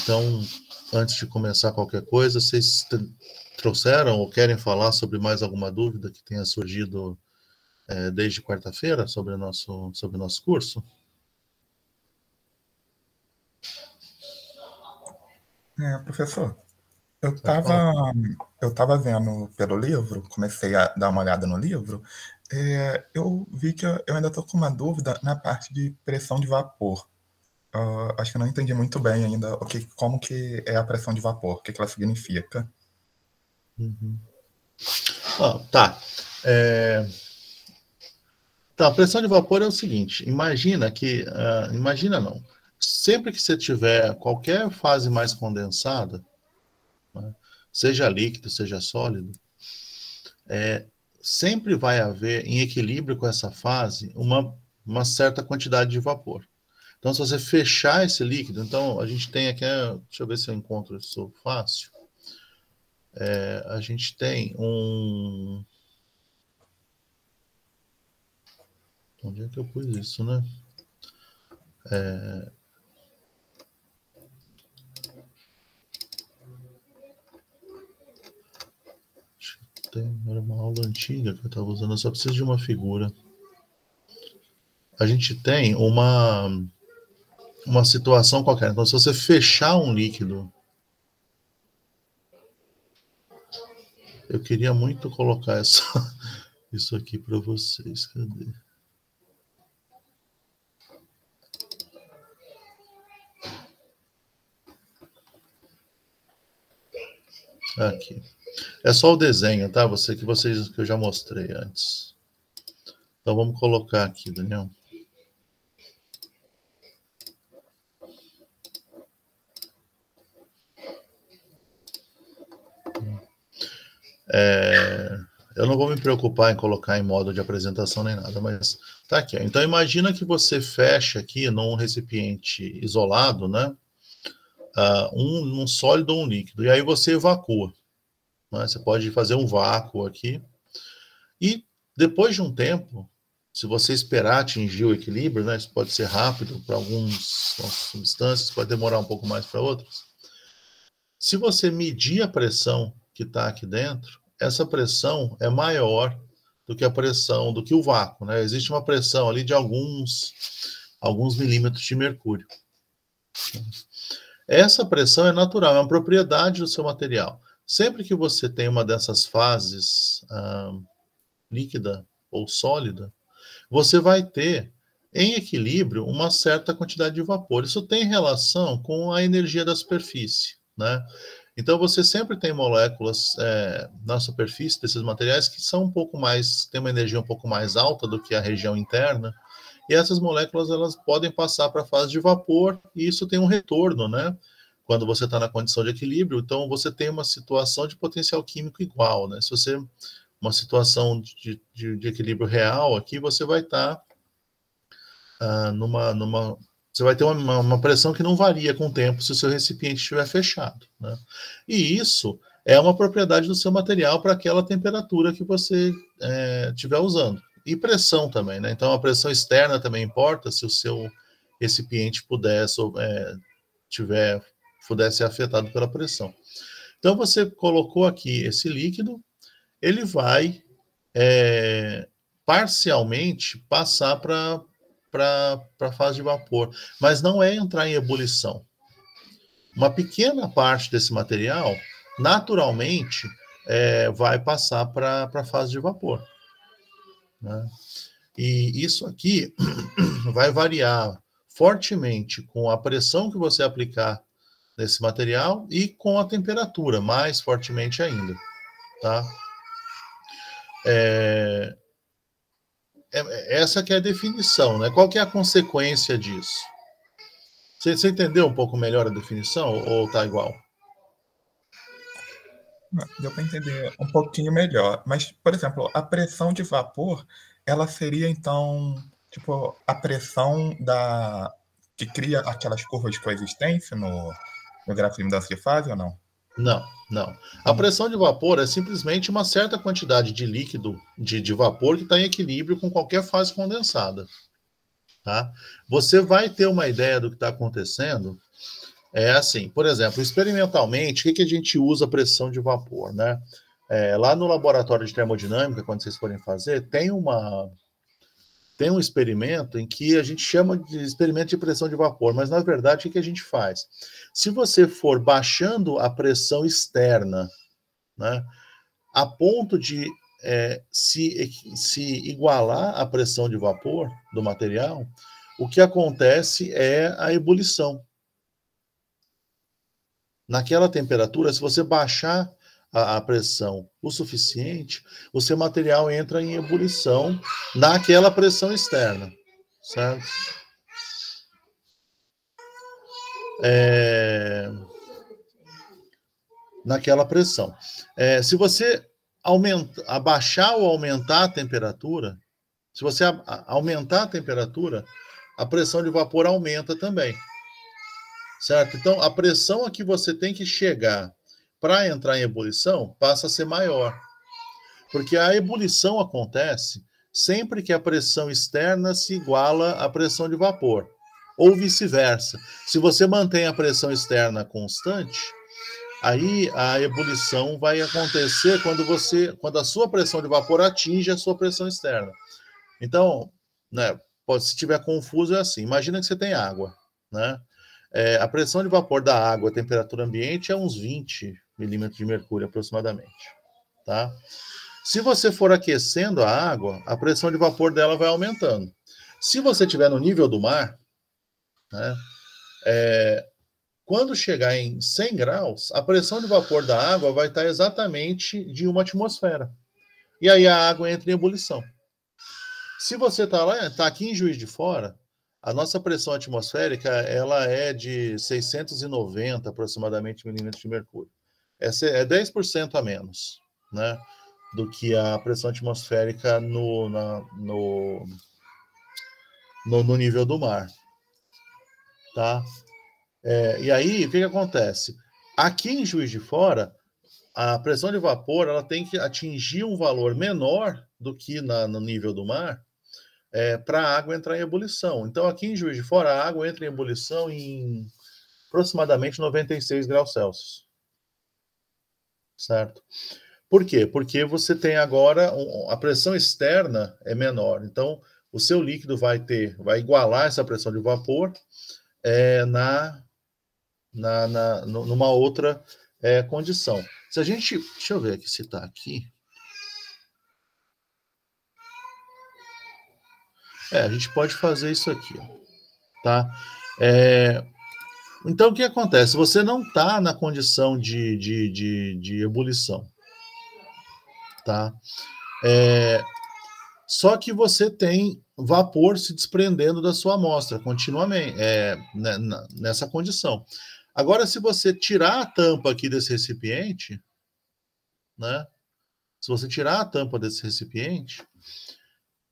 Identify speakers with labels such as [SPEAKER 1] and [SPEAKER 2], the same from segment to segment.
[SPEAKER 1] Então, antes de começar qualquer coisa, vocês trouxeram ou querem falar sobre mais alguma dúvida que tenha surgido desde quarta-feira sobre o nosso curso?
[SPEAKER 2] Professor, eu
[SPEAKER 1] Pode falar.
[SPEAKER 2] estava vendo pelo livro, comecei a dar uma olhada no livro, eu vi que eu ainda estou com uma dúvida na parte de pressão de vapor. Acho que eu não entendi muito bem ainda como que é a pressão de vapor, o que ela significa.
[SPEAKER 1] Uhum. Tá. Tá, a pressão de vapor é o seguinte, imagina não, sempre que você tiver qualquer fase mais condensada, né, seja líquido, seja sólido, sempre vai haver, em equilíbrio com essa fase, uma certa quantidade de vapor. Então, se você fechar esse líquido, então a gente tem aqui, deixa eu ver se eu encontro isso fácil, a gente tem onde é que eu pus isso, né? Era uma aula antiga que eu estava usando, eu só preciso de uma figura. A gente tem uma situação qualquer. Então, se você fechar um líquido, eu queria muito colocar isso aqui para vocês. Cadê? Aqui. É só o desenho, tá? Que eu já mostrei antes. Então vamos colocar aqui, Daniel. Eu não vou me preocupar em colocar em modo de apresentação nem nada, mas tá aqui. Então imagina que você fecha aqui num recipiente isolado, né? Um sólido ou um líquido. E aí você evacua. Né? Você pode fazer um vácuo aqui. E depois de um tempo, se você esperar atingir o equilíbrio, né? Isso pode ser rápido para algumas substâncias, pode demorar um pouco mais para outras. Se você medir a pressão que está aqui dentro, essa pressão é maior do que a pressão, do que o vácuo, né? Existe uma pressão ali de alguns milímetros de mercúrio. Essa pressão é natural, é uma propriedade do seu material. Sempre que você tem uma dessas fases líquida ou sólida, você vai ter em equilíbrio uma certa quantidade de vapor. Isso tem relação com a energia da superfície, né? Então você sempre tem moléculas na superfície desses materiais que são um pouco mais, tem uma energia um pouco mais alta do que a região interna, e essas moléculas elas podem passar para a fase de vapor, e isso tem um retorno, né? Quando você está na condição de equilíbrio, então você tem uma situação de potencial químico igual, né? Se você uma situação de equilíbrio real aqui, você vai estar você vai ter uma pressão que não varia com o tempo se o seu recipiente estiver fechado, né? E isso é uma propriedade do seu material para aquela temperatura que você estiver usando. E pressão também, né? Então a pressão externa também importa se o seu recipiente pudesse ser afetado pela pressão. Então você colocou aqui esse líquido, ele vai parcialmente passar para a fase de vapor, mas não é entrar em ebulição. Uma pequena parte desse material, naturalmente, vai passar para a fase de vapor. Né? E isso aqui vai variar fortemente com a pressão que você aplicar nesse material e com a temperatura, mais fortemente ainda. Tá? Essa que é a definição, né? Qual que é a consequência disso? Você entendeu um pouco melhor a definição ou tá igual?
[SPEAKER 2] Deu para entender um pouquinho melhor. Mas, por exemplo, a pressão de vapor, ela seria então, tipo, a pressão que cria aquelas curvas de coexistência no gráfico de mudança de fase ou não?
[SPEAKER 1] Não, não. A pressão de vapor é simplesmente uma certa quantidade de líquido, de vapor, que está em equilíbrio com qualquer fase condensada. Tá? Você vai ter uma ideia do que está acontecendo É assim, por exemplo, experimentalmente, o que a gente usa pressão de vapor, né? Lá no laboratório de termodinâmica, quando vocês forem fazer, tem um experimento em que a gente chama de experimento de pressão de vapor, mas na verdade o que a gente faz? Se você for baixando a pressão externa, né, a ponto de se igualar à pressão de vapor do material, o que acontece é a ebulição. Naquela temperatura, se você baixar a pressão o suficiente, o seu material entra em ebulição naquela pressão externa, certo? Naquela pressão. Se você abaixar ou aumentar a temperatura, se você aumentar a temperatura, a pressão de vapor aumenta também, certo? Então, a pressão a que você tem que chegar para entrar em ebulição passa a ser maior. Porque a ebulição acontece sempre que a pressão externa se iguala à pressão de vapor, ou vice-versa. Se você mantém a pressão externa constante, aí a ebulição vai acontecer quando a sua pressão de vapor atinge a sua pressão externa. Então, né, se estiver confuso, é assim. Imagina que você tem água, né? A pressão de vapor da água, a temperatura ambiente, é uns 20 milímetros de mercúrio aproximadamente, tá? Se você for aquecendo a água, a pressão de vapor dela vai aumentando. Se você estiver no nível do mar, né, quando chegar em 100 graus, a pressão de vapor da água vai estar exatamente de uma atmosfera. E aí a água entra em ebulição. Se você está aqui em Juiz de Fora, a nossa pressão atmosférica ela é de 690 aproximadamente milímetros de mercúrio. É 10% a menos, né, do que a pressão atmosférica no nível do mar, tá? E aí, o que acontece? Aqui em Juiz de Fora, a pressão de vapor ela tem que atingir um valor menor do que no nível do mar para a água entrar em ebulição. Então, aqui em Juiz de Fora, a água entra em ebulição em aproximadamente 96 graus Celsius. Certo? Por quê? Porque você tem agora a pressão externa é menor. Então, o seu líquido vai igualar essa pressão de vapor numa outra condição. Se a gente, deixa eu ver aqui se está aqui. A gente pode fazer isso aqui, tá? Então, o que acontece? Você não está na condição de ebulição, tá? Só que você tem vapor se desprendendo da sua amostra continuamente, nessa condição. Agora, se você tirar a tampa aqui desse recipiente, né? Se você tirar a tampa desse recipiente,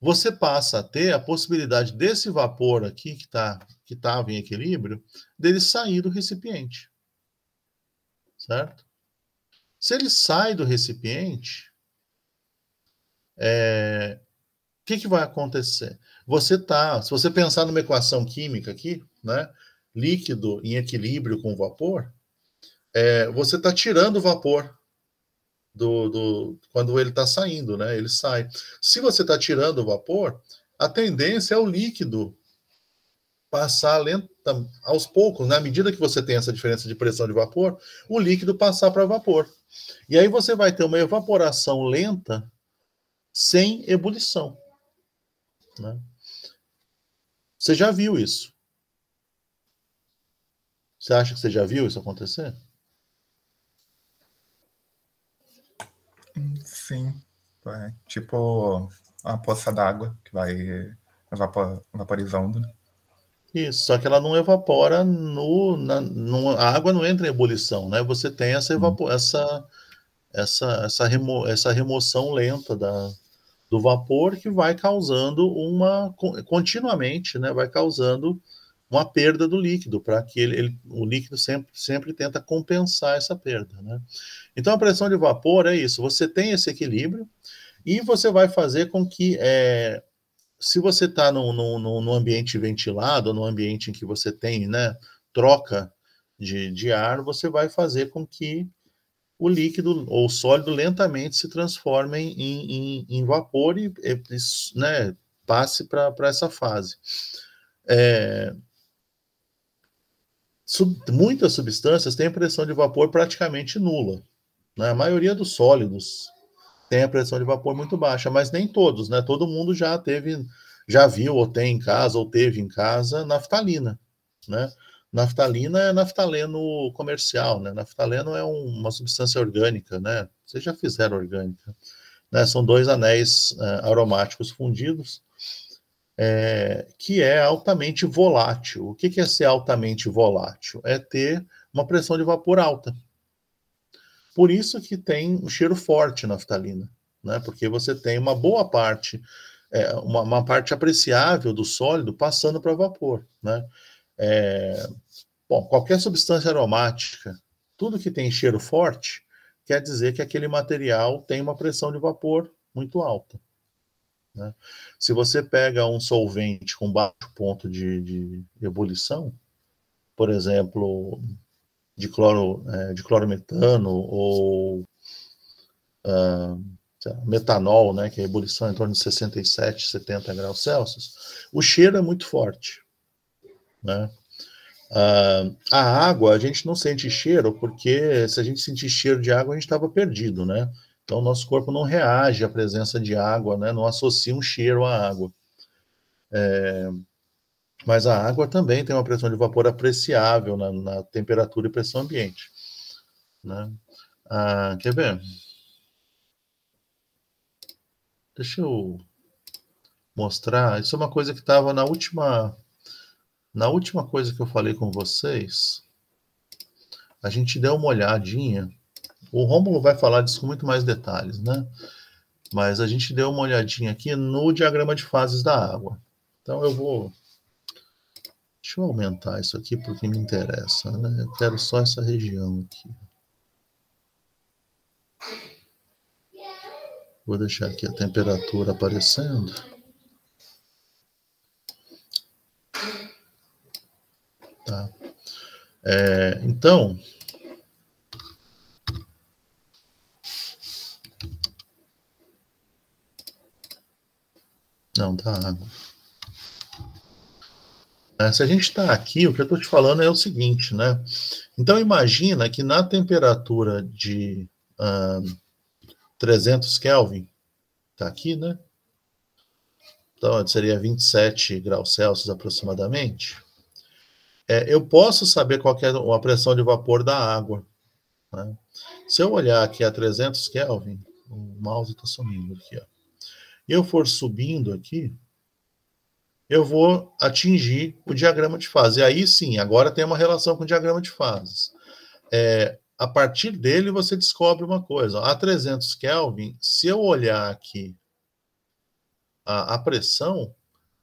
[SPEAKER 1] você passa a ter a possibilidade desse vapor aqui, que estava em equilíbrio, dele sair do recipiente. Certo? Se ele sai do recipiente, o que vai acontecer? Se você pensar numa equação química aqui, né? Líquido em equilíbrio com vapor, você está tirando o vapor quando ele está saindo, né? Ele sai. Se você está tirando o vapor, a tendência é o líquido passar aos poucos, né? À medida que você tem essa diferença de pressão de vapor, o líquido passar para vapor. E aí você vai ter uma evaporação lenta sem ebulição, né? Você já viu isso? Você acha que você já viu isso acontecer?
[SPEAKER 2] Sim. Tipo uma poça d'água que vai vaporizando, né?
[SPEAKER 1] Isso, só que ela não evapora a água não entra em ebulição, né? Você tem essa remoção lenta do vapor que vai causando continuamente, né? Vai causando uma perda do líquido, para que o líquido sempre tenta compensar essa perda, né? Então, a pressão de vapor é isso, você tem esse equilíbrio e você vai fazer com que, se você está num ambiente ventilado, num ambiente em que você tem, né, troca de ar, você vai fazer com que o líquido ou o sólido lentamente se transforme em vapor e né, passe para essa fase. Muitas substâncias têm pressão de vapor praticamente nula. Né? A maioria dos sólidos tem a pressão de vapor muito baixa, mas nem todos, né? Todo mundo já viu ou tem em casa ou teve em casa naftalina, né? Naftalina é naftaleno comercial, né? Naftaleno é uma substância orgânica, né? Vocês já fizeram orgânica, né? São dois anéis aromáticos fundidos, que é altamente volátil. O que é ser altamente volátil? É ter uma pressão de vapor alta. Por isso que tem um cheiro forte naftalina, né? Porque você tem uma boa parte, uma parte apreciável do sólido passando para vapor, né? Bom, qualquer substância aromática, tudo que tem cheiro forte, quer dizer que aquele material tem uma pressão de vapor muito alta. Né? Se você pega um solvente com baixo ponto de ebulição, por exemplo, de clorometano ou metanol, né, que é a ebulição é em torno de 67, 70 graus Celsius, o cheiro é muito forte. Né? A água, a gente não sente cheiro, porque se a gente sentir cheiro de água, a gente estava perdido, né? Então, nosso corpo não reage à presença de água, né? Não associa um cheiro à água. Mas a água também tem uma pressão de vapor apreciável na temperatura e pressão ambiente. Né? Quer ver? Deixa eu mostrar. Isso é uma coisa que estava na última coisa que eu falei com vocês. A gente deu uma olhadinha. O Rômulo vai falar disso com muito mais detalhes, né? Mas a gente deu uma olhadinha aqui no diagrama de fases da água. Então eu vou... Deixa eu aumentar isso aqui porque me interessa, né? Eu quero só essa região aqui. Vou deixar aqui a temperatura aparecendo. Tá. Então... Não, tá água. Se a gente está aqui, o que eu estou te falando é o seguinte, né? Então, imagina que na temperatura de 300 Kelvin, está aqui, né? Então, seria 27 graus Celsius aproximadamente. Eu posso saber qual é a pressão de vapor da água. Né? Se eu olhar aqui a 300 Kelvin, o mouse está sumindo aqui, ó. E eu for subindo aqui, eu vou atingir o diagrama de fases. E aí sim, agora tem uma relação com o diagrama de fases. A partir dele, você descobre uma coisa. A 300 Kelvin, se eu olhar aqui a pressão,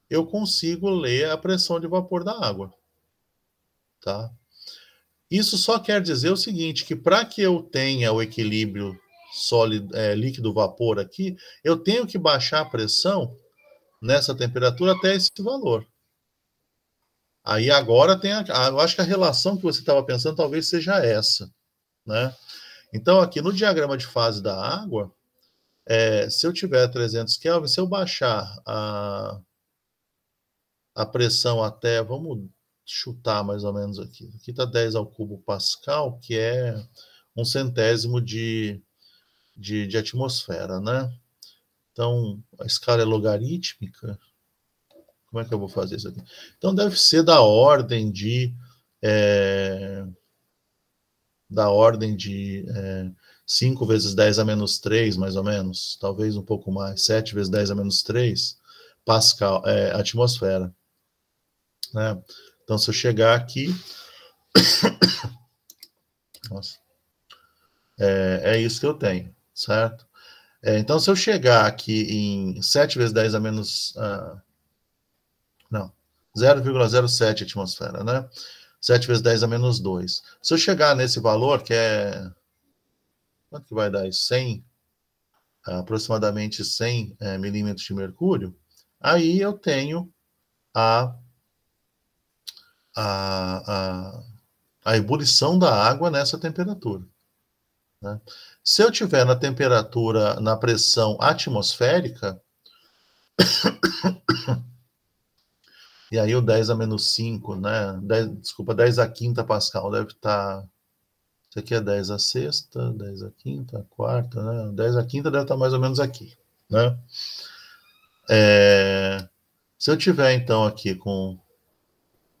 [SPEAKER 1] eu consigo ler a pressão de vapor da água. Tá? Isso só quer dizer o seguinte, que para que eu tenha o equilíbrio sólido, líquido-vapor aqui, eu tenho que baixar a pressão nessa temperatura até esse valor. Aí agora tem eu acho que a relação que você estava pensando talvez seja essa, né? Então aqui no diagrama de fase da água, se eu tiver 300 Kelvin, se eu baixar a pressão até, vamos chutar mais ou menos aqui está 10 ao cubo Pascal, que é 1/100º de atmosfera, né? Então a escala é logarítmica. Como é que eu vou fazer isso aqui? Então deve ser da ordem de 5 vezes 10 a menos 3, mais ou menos, talvez um pouco mais, 7 vezes 10 a menos 3, Pascal, atmosfera. Né? Então, se eu chegar aqui... Nossa. É isso que eu tenho, certo? Então, se eu chegar aqui em 7 vezes 10 a menos... não, 0,07 atmosfera, né? 7 vezes 10 a menos 2. Se eu chegar nesse valor, que é... Quanto que vai dar isso? 100, aproximadamente 100 milímetros de mercúrio, aí eu tenho a a ebulição da água nessa temperatura, né? Se eu tiver na temperatura, na pressão atmosférica, e aí o 10 a menos 5, né? 10 a quinta Pascal deve estar... Isso aqui é 10 a sexta, 10 a quinta, a quarta, né? 10 a quinta deve estar mais ou menos aqui, né? Se eu tiver, então, aqui com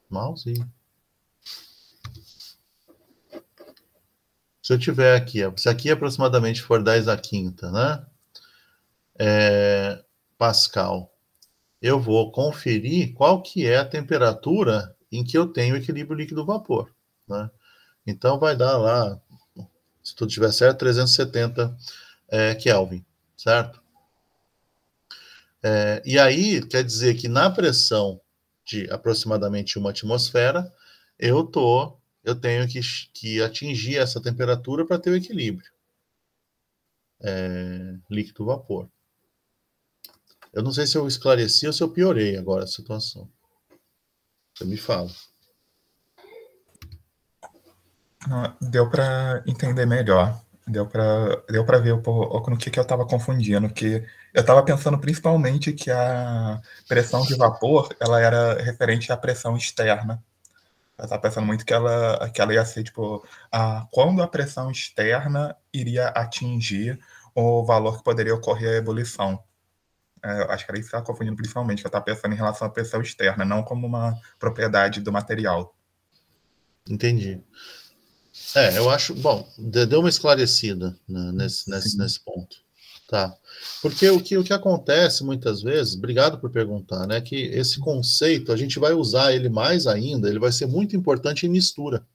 [SPEAKER 1] mouse, se eu tiver aqui, se aqui aproximadamente for 10 a quinta, né? Pascal, eu vou conferir qual que é a temperatura em que eu tenho equilíbrio líquido-vapor, né? Então, vai dar lá, se tudo estiver certo, 370 Kelvin, certo? E aí, quer dizer que na pressão de aproximadamente 1 atmosfera, eu tenho que atingir essa temperatura para ter o equilíbrio líquido-vapor. Eu não sei se eu esclareci ou se eu piorei agora a situação. Você me fala.
[SPEAKER 2] Deu para entender melhor. Deu para ver um pouco no que eu estava confundindo, que eu estava pensando principalmente que a pressão de vapor ela era referente à pressão externa. Eu estava pensando muito que ela ia ser tipo quando a pressão externa iria atingir o valor que poderia ocorrer a ebulição. Eu acho que era isso que eu estava confundindo principalmente, que eu estava pensando em relação à pressão externa, não como uma propriedade do material.
[SPEAKER 1] Entendi. Eu acho, bom, deu uma esclarecida, né, nesse ponto. Tá. Porque o que acontece muitas vezes, obrigado por perguntar, né, que esse conceito, a gente vai usar ele mais ainda, ele vai ser muito importante em mistura.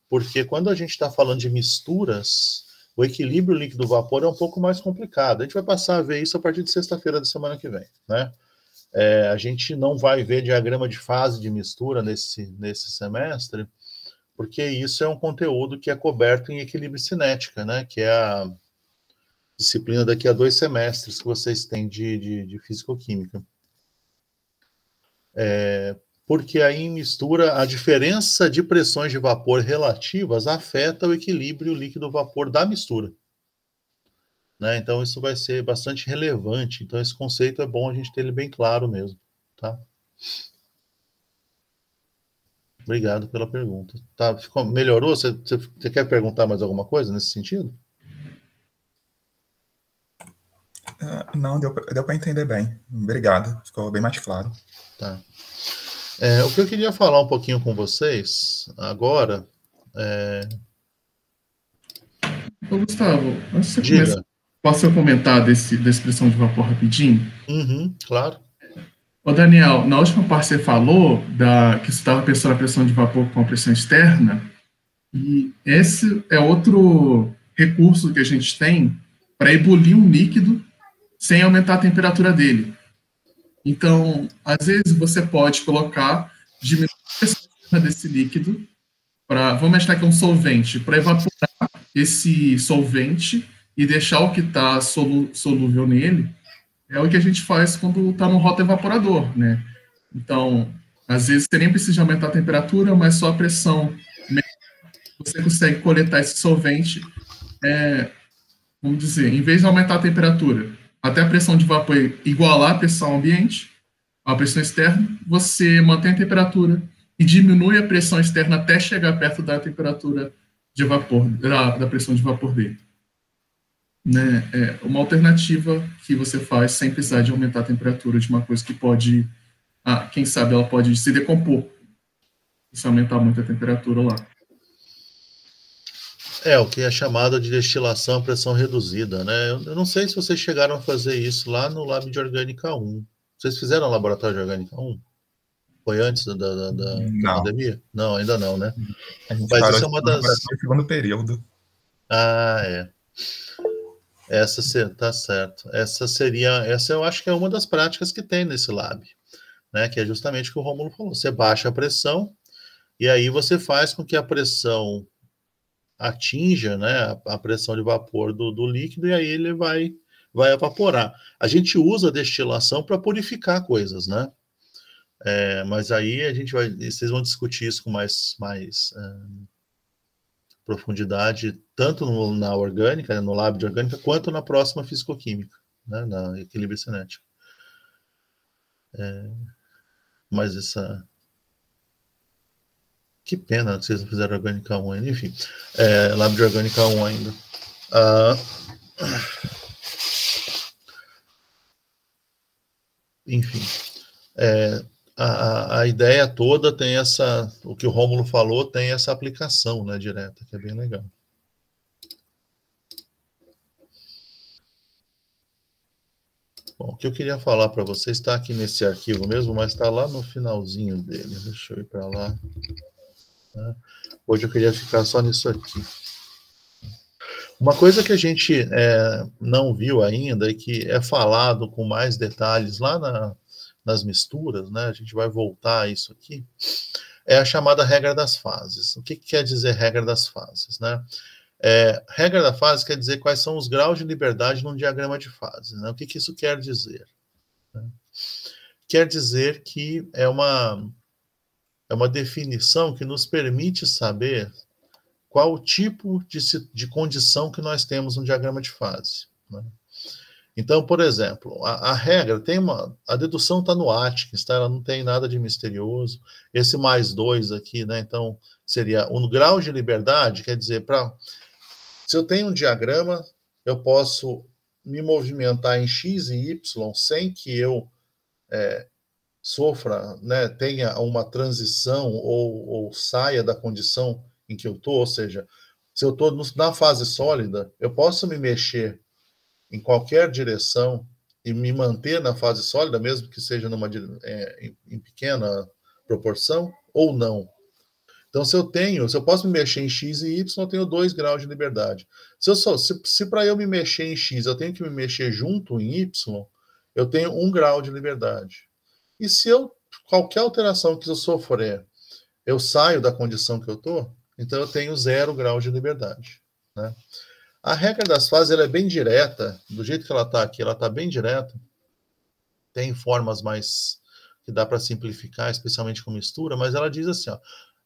[SPEAKER 1] Porque quando a gente está falando de misturas, o equilíbrio líquido-vapor é um pouco mais complicado. A gente vai passar a ver isso a partir de sexta-feira da semana que vem, né? A gente não vai ver diagrama de fase de mistura nesse semestre, porque isso é um conteúdo que é coberto em equilíbrio cinética, né? Que é a disciplina daqui a 2 semestres que vocês têm de físico-química. Porque aí em mistura, a diferença de pressões de vapor relativas afeta o equilíbrio líquido-vapor da mistura, né? Então isso vai ser bastante relevante. Então esse conceito é bom a gente ter ele bem claro mesmo, tá? Obrigado pela pergunta. Tá, melhorou? Você quer perguntar mais alguma coisa nesse sentido?
[SPEAKER 2] Não, deu para entender bem. Obrigado, ficou bem mais claro.
[SPEAKER 1] Tá. O que eu queria falar um pouquinho com vocês agora...
[SPEAKER 3] Ô, Gustavo, antes de você começar, posso eu comentar da expressão de vapor rapidinho?
[SPEAKER 1] Claro.
[SPEAKER 3] Ô, Daniel, na última parte você falou que você estava pensando a pressão de vapor com a pressão externa, e esse é outro recurso que a gente tem para ebulir um líquido sem aumentar a temperatura dele. Então, às vezes você pode diminuir a pressão desse líquido, vamos imaginar que é um solvente, para evaporar esse solvente e deixar o que está solúvel nele, é o que a gente faz quando está no rotaevaporador, né? Então, às vezes você nem precisa aumentar a temperatura, mas só a pressão. Você consegue coletar esse solvente, vamos dizer, em vez de aumentar a temperatura, até a pressão de vapor igualar a pressão ambiente, a pressão externa, você mantém a temperatura e diminui a pressão externa até chegar perto da temperatura de vapor, da pressão de vapor dele. Né? É uma alternativa que você faz sem precisar de aumentar a temperatura de uma coisa que pode, quem sabe ela pode se decompor se aumentar muito a temperatura lá.
[SPEAKER 1] O que é chamado de destilação a pressão reduzida, né? Eu não sei se vocês chegaram a fazer isso lá no Lab de Orgânica 1. Vocês fizeram o laboratório de Orgânica 1? Foi antes da pandemia? Não, ainda não, né?
[SPEAKER 2] Mas isso é uma das... segundo período.
[SPEAKER 1] Tá certo. Essa eu acho que é uma das práticas que tem nesse lab, né? Que é justamente o que o Rômulo falou. Você baixa a pressão e aí você faz com que a pressão atinja, né, a pressão de vapor do líquido e aí ele vai evaporar. A gente usa a destilação para purificar coisas, né? Mas aí vocês vão discutir isso com mais profundidade, tanto na orgânica, né, no lab de orgânica, quanto na próxima fisicoquímica, né, na equilíbrio cinético. Mas que pena que vocês não fizeram orgânica 1 ainda, enfim. Lab de orgânica 1 ainda. Enfim. A ideia toda tem o que o Rômulo falou, tem essa aplicação, né, direta, que é bem legal. Bom, o que eu queria falar para vocês está aqui nesse arquivo mesmo, mas está lá no finalzinho dele. Deixa eu ir para lá. Hoje eu queria ficar só nisso aqui. Uma coisa que a gente não viu ainda e que é falado com mais detalhes lá nas misturas, né? A gente vai voltar a isso aqui, é a chamada regra das fases. O que quer dizer regra das fases, né? Regra da fase quer dizer quais são os graus de liberdade num diagrama de fase, né? O que isso quer dizer? Né? Quer dizer que é uma definição que nos permite saber qual o tipo de condição que nós temos no diagrama de fase. Né? Então, por exemplo, a regra tem a dedução está no Atkins, tá? Ela não tem nada de misterioso. Esse +2 aqui, né? Então, seria um grau de liberdade, quer dizer, se eu tenho um diagrama, eu posso me movimentar em X e Y sem que eu sofra, né, tenha uma transição ou saia da condição em que eu estou, ou seja, se eu estou na fase sólida, eu posso me mexer em qualquer direção e me manter na fase sólida, mesmo que seja em pequena proporção, ou não. Então, se eu posso me mexer em X e Y, eu tenho 2 graus de liberdade. Se para eu me mexer em X, eu tenho que me mexer junto em Y, eu tenho 1 grau de liberdade. E se qualquer alteração que eu sofrer, eu saio da condição que eu estou, então eu tenho 0 grau de liberdade. Né? A regra das fases ela é bem direta, do jeito que ela está aqui, ela está bem direta. Tem formas mais que dá para simplificar, especialmente com mistura, mas ela diz assim, ó,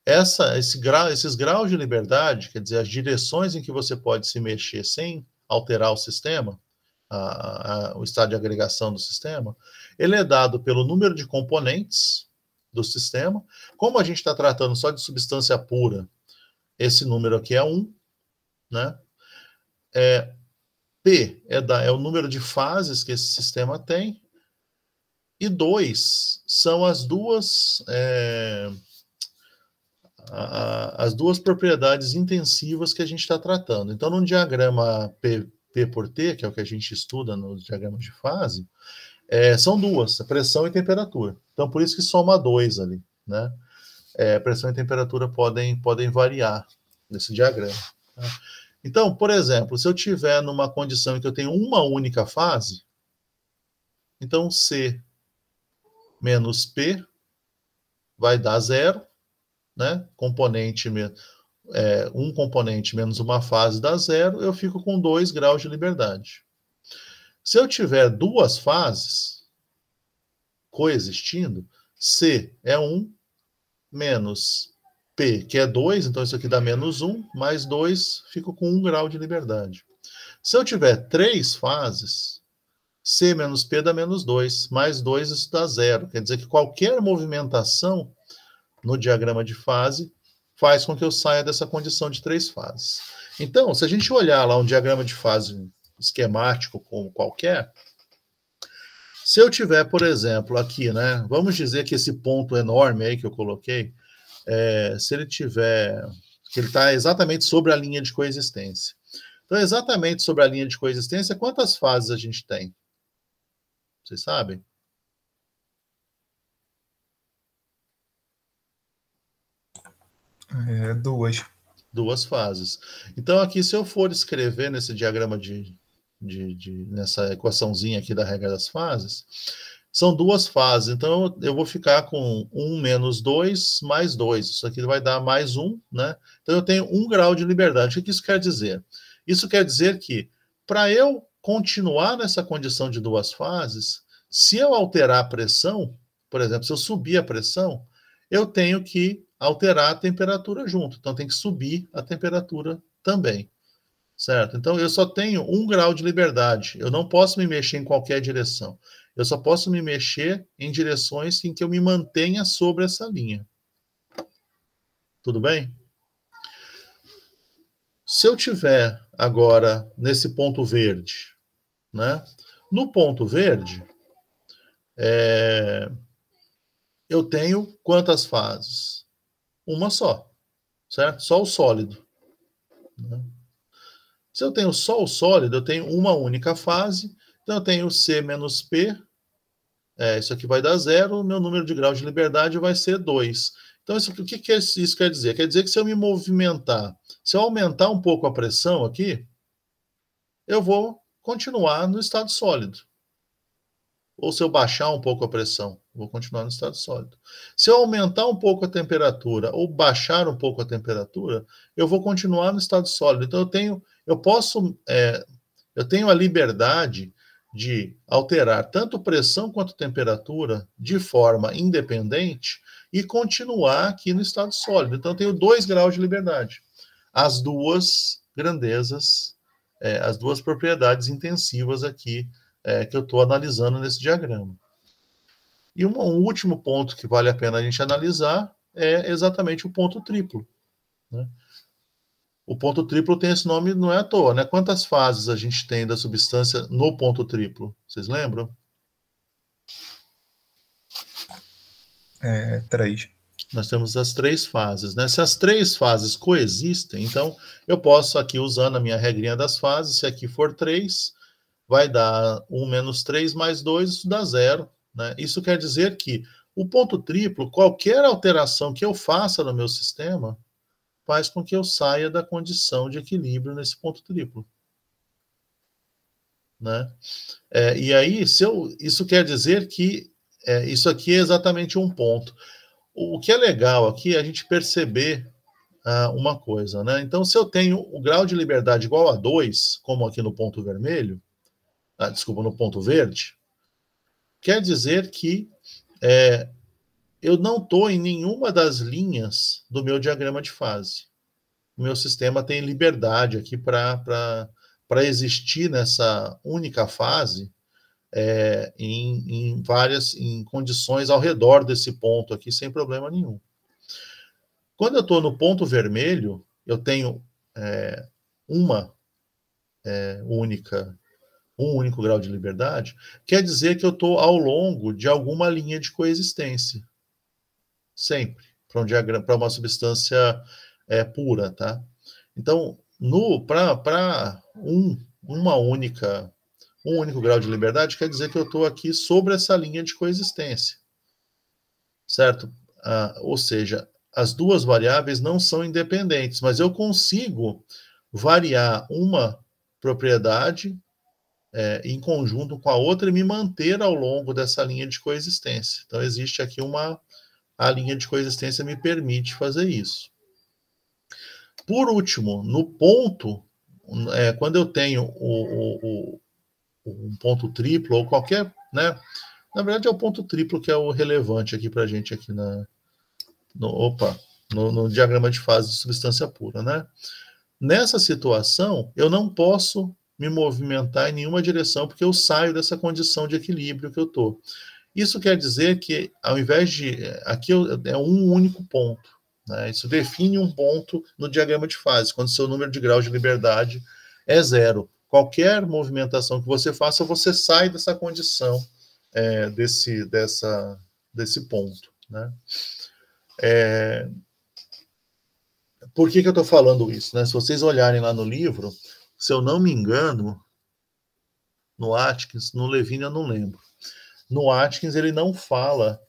[SPEAKER 1] esses graus de liberdade, quer dizer, as direções em que você pode se mexer sem alterar o sistema, o estado de agregação do sistema, ele é dado pelo número de componentes do sistema. Como a gente está tratando só de substância pura, esse número aqui é 1, né? P é o número de fases que esse sistema tem, e 2 são as duas propriedades intensivas que a gente está tratando. Então, num diagrama P por T, que é o que a gente estuda nos diagramas de fase, são duas, pressão e temperatura. Então, por isso que soma 2 ali, né? Pressão e temperatura podem variar nesse diagrama. Tá? Então, por exemplo, se eu tiver numa condição em que eu tenho uma única fase, então C menos P vai dar 0, né? Um componente menos uma fase dá 0, eu fico com 2 graus de liberdade. Se eu tiver 2 fases coexistindo, C é 1, menos P, que é 2, então isso aqui dá menos 1, mais 2, fico com 1 grau de liberdade. Se eu tiver 3 fases, C menos P dá menos 2, mais 2, isso dá 0. Quer dizer que qualquer movimentação no diagrama de fase faz com que eu saia dessa condição de 3 fases. Então, se a gente olhar lá um diagrama de fase esquemático como qualquer, se eu tiver, por exemplo, aqui, né, vamos dizer que esse ponto enorme aí que eu coloquei, se ele tiver, que ele está exatamente sobre a linha de coexistência. Então, exatamente sobre a linha de coexistência, quantas fases a gente tem? Vocês sabem?
[SPEAKER 2] Duas.
[SPEAKER 1] 2 fases. Então, aqui, se eu for escrever nesse diagrama nessa equaçãozinha aqui da regra das fases, são 2 fases. Então, eu vou ficar com 1 menos 2 mais 2. Isso aqui vai dar mais 1, né? Então, eu tenho 1 grau de liberdade. O que isso quer dizer? Isso quer dizer que, para eu continuar nessa condição de 2 fases, se eu alterar a pressão, por exemplo, se eu subir a pressão, eu tenho que alterar a temperatura junto. Então, tem que subir a temperatura também, certo? Então, eu só tenho 1 grau de liberdade. Eu não posso me mexer em qualquer direção. Eu só posso me mexer em direções em que eu me mantenha sobre essa linha. Tudo bem? Se eu tiver agora nesse ponto verde, né? No ponto verde, eu tenho quantas fases? Uma só, certo? Só o sólido, né? Se eu tenho só o sólido, eu tenho uma única fase, então eu tenho C menos P, isso aqui vai dar 0, o meu número de graus de liberdade vai ser 2. Então, o que isso quer dizer? Quer dizer que se eu me movimentar, se eu aumentar um pouco a pressão aqui, eu vou continuar no estado sólido. Ou se eu baixar um pouco a pressão, vou continuar no estado sólido. Se eu aumentar um pouco a temperatura ou baixar um pouco a temperatura, eu vou continuar no estado sólido. Então, eu tenho a liberdade de alterar tanto pressão quanto temperatura de forma independente e continuar aqui no estado sólido. Então, eu tenho 2 graus de liberdade. As duas grandezas, as duas propriedades intensivas aqui que eu estou analisando nesse diagrama. E um último ponto que vale a pena a gente analisar é exatamente o ponto triplo, né? O ponto triplo tem esse nome, não é à toa, né? Quantas fases a gente tem da substância no ponto triplo? Vocês lembram?
[SPEAKER 2] 3.
[SPEAKER 1] Nós temos as 3 fases, né? Se as 3 fases coexistem, então eu posso aqui, usando a minha regrinha das fases, se aqui for 3, vai dar 1 menos 3 mais 2, isso dá 0, né? Isso quer dizer que o ponto triplo, qualquer alteração que eu faça no meu sistema, faz com que eu saia da condição de equilíbrio nesse ponto triplo, né? E aí, isso quer dizer que isso aqui é exatamente um ponto. O que é legal aqui é a gente perceber uma coisa, né? Então, se eu tenho o grau de liberdade igual a 2, como aqui no ponto vermelho, desculpa, no ponto verde, quer dizer que eu não estou em nenhuma das linhas do meu diagrama de fase. O meu sistema tem liberdade aqui para existir nessa única fase em condições ao redor desse ponto aqui, sem problema nenhum. Quando eu estou no ponto vermelho, eu tenho um único grau de liberdade, quer dizer que eu estou ao longo de alguma linha de coexistência. Sempre. Para uma substância pura, tá? Então, para um único grau de liberdade, quer dizer que eu estou aqui sobre essa linha de coexistência. Certo? Ou seja, as duas variáveis não são independentes, mas eu consigo variar uma propriedade em conjunto com a outra e me manter ao longo dessa linha de coexistência. Então, existe aqui a linha de coexistência me permite fazer isso. Por último, no ponto, quando eu tenho um ponto triplo ou qualquer, né? Na verdade, é o ponto triplo que é o relevante aqui para a gente aqui no diagrama de fase de substância pura, né? Nessa situação, eu não posso me movimentar em nenhuma direção, porque eu saio dessa condição de equilíbrio que eu estou. Isso quer dizer que, ao invés de... Aqui é um único ponto, né? Isso define um ponto no diagrama de fase, quando seu número de graus de liberdade é 0. Qualquer movimentação que você faça, você sai dessa condição desse ponto, né? Por que eu estou falando isso, né? Se vocês olharem lá no livro, se eu não me engano, no Atkins, no Levine eu não lembro. No Atkins ele não fala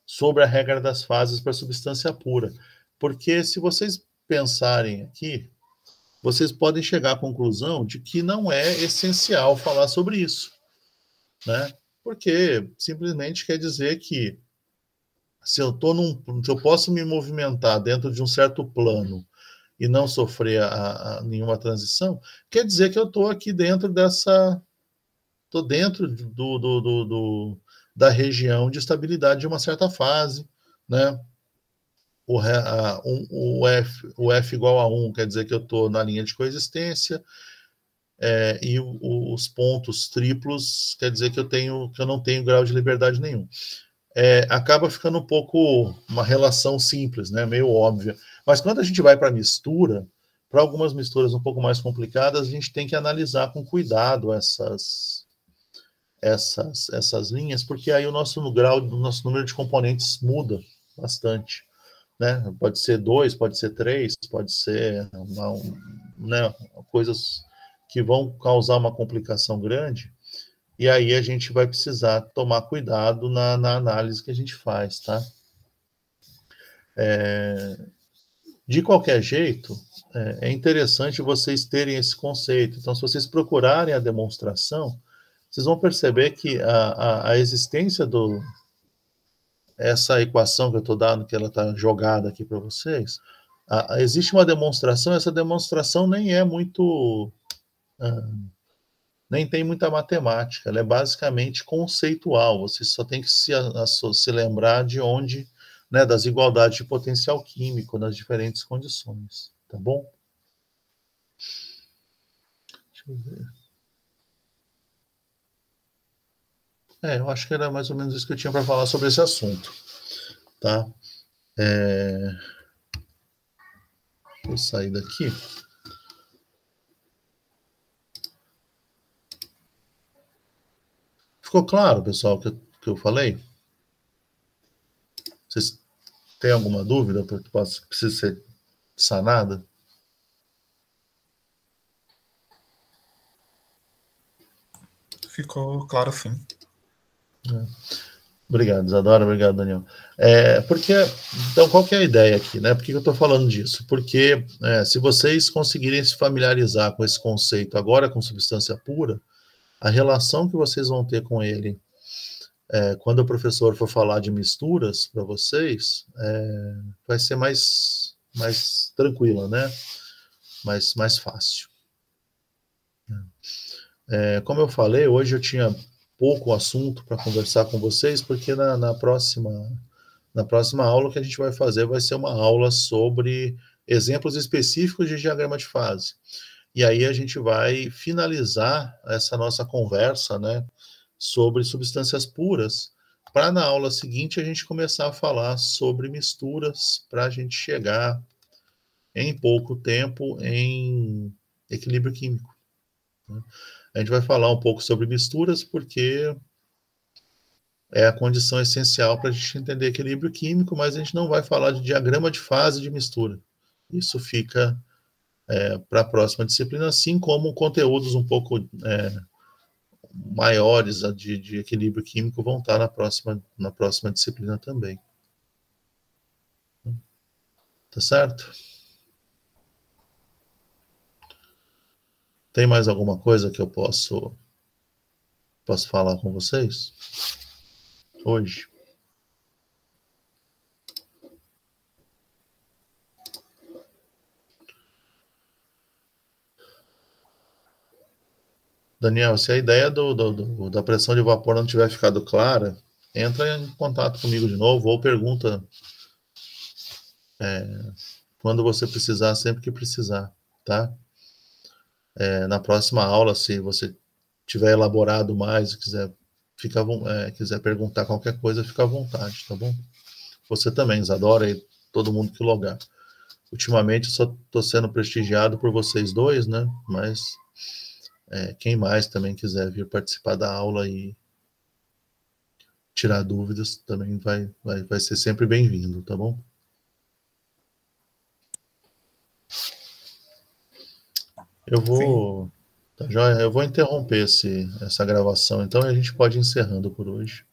[SPEAKER 1] sobre a regra das fases para substância pura, porque se vocês pensarem aqui, vocês podem chegar à conclusão de que não é essencial falar sobre isso, né? Porque simplesmente quer dizer que se eu posso me movimentar dentro de um certo plano e não sofrer nenhuma transição, quer dizer que eu estou aqui dentro da região de estabilidade de uma certa fase, né? O F igual a 1 quer dizer que eu estou na linha de coexistência, e os pontos triplos quer dizer que eu não tenho grau de liberdade nenhum. Acaba ficando um pouco uma relação simples, né? Meio óbvia. Mas quando a gente vai para a mistura, para algumas misturas um pouco mais complicadas, a gente tem que analisar com cuidado essas linhas, porque aí o nosso número de componentes muda bastante, né? Pode ser 2, pode ser 3, pode ser né, coisas que vão causar uma complicação grande, e aí a gente vai precisar tomar cuidado na análise que a gente faz, tá? De qualquer jeito, é interessante vocês terem esse conceito. Então, se vocês procurarem a demonstração, vocês vão perceber que a existência essa equação que eu estou dando, que ela está jogada aqui para vocês, existe uma demonstração, essa demonstração nem é muito... nem tem muita matemática, ela é basicamente conceitual, você só tem que se lembrar de onde, né, das igualdades de potencial químico nas diferentes condições, tá bom? Deixa eu ver. Eu acho que era mais ou menos isso que eu tinha para falar sobre esse assunto, tá? Vou sair daqui. Ficou claro, pessoal, que eu falei? Vocês têm alguma dúvida que precisa ser sanada?
[SPEAKER 2] Ficou claro, sim.
[SPEAKER 1] Obrigado, Isadora. Obrigado, Daniel. Então, qual que é a ideia aqui, né? Por que eu estou falando disso? Porque se vocês conseguirem se familiarizar com esse conceito agora com substância pura, a relação que vocês vão ter com ele quando o professor for falar de misturas para vocês, vai ser mais tranquila, né? Mais fácil. Como eu falei, hoje eu tinha pouco assunto para conversar com vocês, porque na próxima aula o que a gente vai fazer vai ser uma aula sobre exemplos específicos de diagrama de fase. E aí a gente vai finalizar essa nossa conversa, né, sobre substâncias puras, para na aula seguinte a gente começar a falar sobre misturas, para a gente chegar em pouco tempo em equilíbrio químico, né? A gente vai falar um pouco sobre misturas, porque é a condição essencial para a gente entender equilíbrio químico, mas a gente não vai falar de diagrama de fase de mistura. Isso fica para a próxima disciplina, assim como conteúdos um pouco maiores de equilíbrio químico vão estar na próxima disciplina também. Tá certo? Tem mais alguma coisa que eu posso falar com vocês hoje? Daniel, se a ideia da pressão de vapor não tiver ficado clara, entra em contato comigo de novo ou pergunta quando você precisar, sempre que precisar, tá? Na próxima aula, se você tiver elaborado mais, quiser perguntar qualquer coisa, fica à vontade, tá bom? Você também, Isadora, e todo mundo que logar. Ultimamente, eu só estou sendo prestigiado por vocês dois, né? Mas quem mais também quiser vir participar da aula e tirar dúvidas, também vai ser sempre bem-vindo, tá bom? Eu vou... Tá joia? Eu vou interromper essa gravação, então, e a gente pode ir encerrando por hoje.